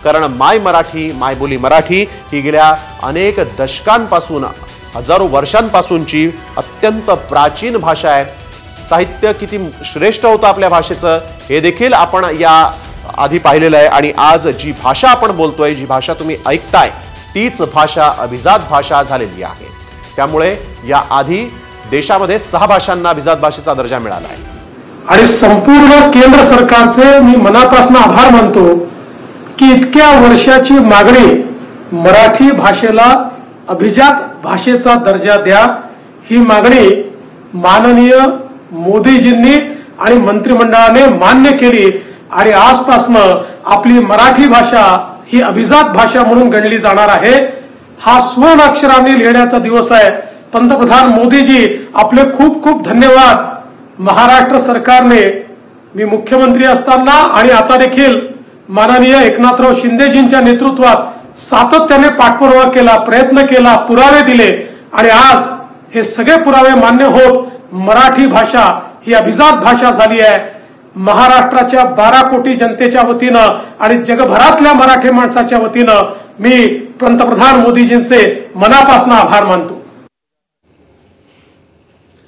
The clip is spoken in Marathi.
कारण माय मराठी, मायबोली मराठी ही गेल्या अनेक दशकांपासून, हजारो वर्षांपासूनची अत्यंत प्राचीन भाषा आहे। साहित्य किती श्रेष्ठ होतं आपल्या भाषेचं हे देखील आपण या आधी पाहिलेलं आहे। आणि आज जी भाषा आपण बोलतोय, जी भाषा तुम्ही ऐकताय, तीच भाषा अभिजात भाषा झालेली आहे। त्यामुळे या आधी देशामध्ये 6 भाषांना अभिजात भाषेचा दर्जा मिळाला आहे। आणि संपूर्ण केंद्र सरकारचे मी मनापासून आभार मानतो की इतक्या वर्षाची मागणी मराठी भाषेला अभिजात भाषेचा दर्जा द्या, ही मागणी माननीय मोदीजींनी आणि मंत्रिमंडळाने मान्य केली आणि आजपासून आपली मराठी भाषा ही अभिजात भाषा म्हणून गणली जाणार आहे। हा स्वर्ण अक्षरांनी लिहिण्याचा दिवस आहे। पंतप्रधान मोदीजी आपले खूप खूप धन्यवाद। महाराष्ट्र सरकारने, मी मुख्यमंत्री असताना आणि आता देखील माननीय एकनाथराव शिंदेजींच्या नेतृत्वात सातत्याने पाठपुरावा केला, प्रयत्न केला, पुरावे दिले आणि आज हे सगळे पुरावे मान्य होत मराठी भाषा ही अभिजात भाषा झाली आहे। महाराष्ट्राच्या 12 कोटी जनतेच्या वतीनं आणि जगभरातल्या मराठी माणसाच्या वतीनं मी पंतप्रधान मोदीजींचे मनापासून आभार मानतो।